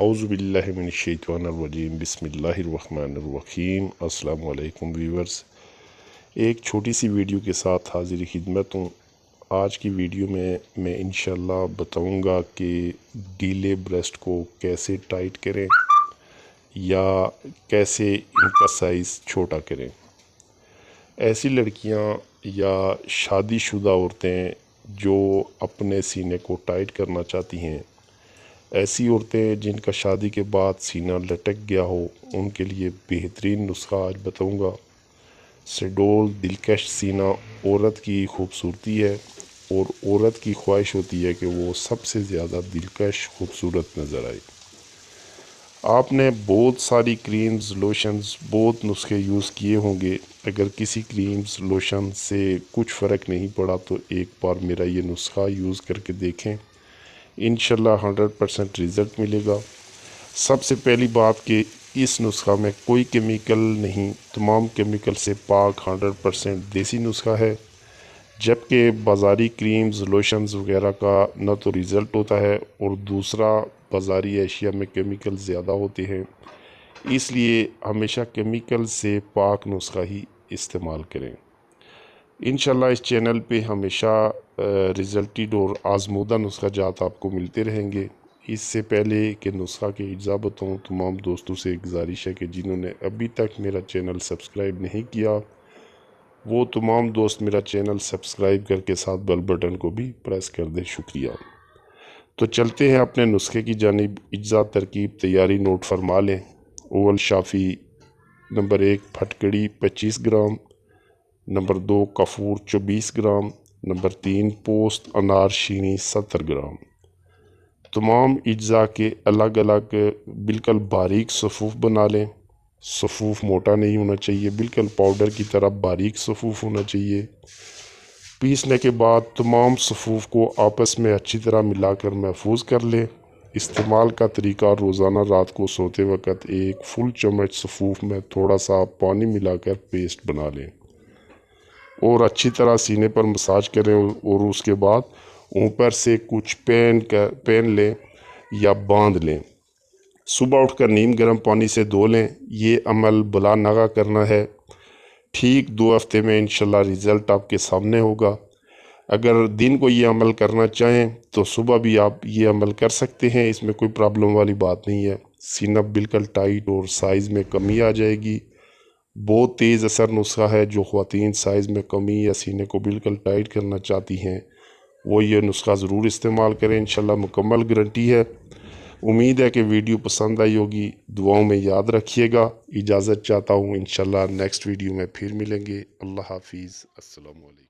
اعوذ باللہ من الشیطان الرجیم بسم اللہ الرحمن الرحیم۔ السلام علیکم ویورز، ایک چھوٹی سی ویڈیو کے ساتھ حاضر خدمت ہوں۔ آج کی ویڈیو میں انشاءاللہ بتاؤں گا کہ ڈیلے بریسٹ کو کیسے ٹائٹ کریں یا کیسے ان کا سائز چھوٹا کریں۔ ایسی لڑکیاں یا شادی شدہ عورتیں جو اپنے سینے کو ٹائٹ کرنا چاہتی ہیں، ایسی عورتیں جن کا شادی کے بعد سینہ لٹک گیا ہو، ان کے لیے بہترین نسخہ آج بتاؤں گا۔ سڈول دلکش سینہ عورت کی خوبصورتی ہے اور عورت کی خواہش ہوتی ہے کہ وہ سب سے زیادہ دلکش خوبصورت نظر آئے۔ آپ نے بہت ساری کریمز، لوشنز، بہت نسخے یوز کیے ہوں گے۔ اگر کسی کریمز، لوشن سے کچھ فرق نہیں پڑا تو ایک بار میرا یہ نسخہ یوز کر کے دیکھیں، انشاءاللہ 100% رزلٹ ملے گا۔ سب سے پہلی بات کہ اس نسخہ میں کوئی کیمیکل نہیں، تمام کیمیکل سے پاک 100% دیسی نسخہ ہے، جبکہ بازاری کریمز، لوشنز وغیرہ کا نہ تو رزلٹ ہوتا ہے اور دوسرا بازاری اشیاء میں کیمیکل زیادہ ہوتے ہیں، اس لیے ہمیشہ کیمیکل سے پاک نسخہ ہی استعمال کریں۔ انشاءاللہ اس چینل پہ ہمیشہ رزلٹیڈ اور آزمودہ نسخہ جات آپ کو ملتے رہیں گے۔ اس سے پہلے کہ نسخہ کے اجزاء بتاؤں، تمام دوستوں سے گزارش ہے کہ جنہوں نے ابھی تک میرا چینل سبسکرائب نہیں کیا، وہ تمام دوست میرا چینل سبسکرائب کر کے ساتھ بیل بٹن کو بھی پریس کر دیں۔ شکریہ۔ تو چلتے ہیں اپنے نسخے کی جانب۔ اجزاء، ترکیب، تیاری نوٹ فرما لیں۔ اول شافی نمبر 1 پھٹکڑی 25 گرام، نمبر 2 کافور 24 گرام، نمبر 3 پوست انار شینی 70 گرام۔ تمام اجزاء کے الگ الگ بالکل باریک صفوف بنا لیں۔ صفوف موٹا نہیں ہونا چاہیے، بالکل پاؤڈر کی طرح باریک صفوف ہونا چاہیے۔ پیسنے کے بعد تمام صفوف کو آپس میں اچھی طرح ملا کر محفوظ کر لیں۔ استعمال کا طریقہ: روزانہ رات کو سوتے وقت ایک فل چمچ صفوف میں تھوڑا سا پانی ملا کر پیسٹ بنا لیں اور اچھی طرح سینے پر مساج کریں اور اس کے بعد اوپر سے کچھ پین لیں یا باندھ لیں۔ صبح اٹھ کر نیم گرم پانی سے دھو لیں۔ یہ عمل بلا ناغہ کرنا ہے۔ ٹھیک 2 ہفتے میں انشاءاللہ رزلٹ آپ کے سامنے ہوگا۔ اگر دن کو یہ عمل کرنا چاہیں تو صبح بھی آپ یہ عمل کر سکتے ہیں، اس میں کوئی پرابلم والی بات نہیں ہے۔ سینہ بالکل ٹائٹ اور سائز میں کمی آ جائے گی۔ بہت تیز اثر نسخہ ہے۔ جو خواتین سائز میں کمی یا سینے کو بالکل ٹائٹ کرنا چاہتی ہیں وہ یہ نسخہ ضرور استعمال کریں، انشاءاللہ مکمل گارنٹی ہے۔ امید ہے کہ ویڈیو پسند آئی ہوگی۔ دعاؤں میں یاد رکھیے گا۔ اجازت چاہتا ہوں، انشاءاللہ نیکسٹ ویڈیو میں پھر ملیں گے۔ اللہ حافظ، السلام علیکم۔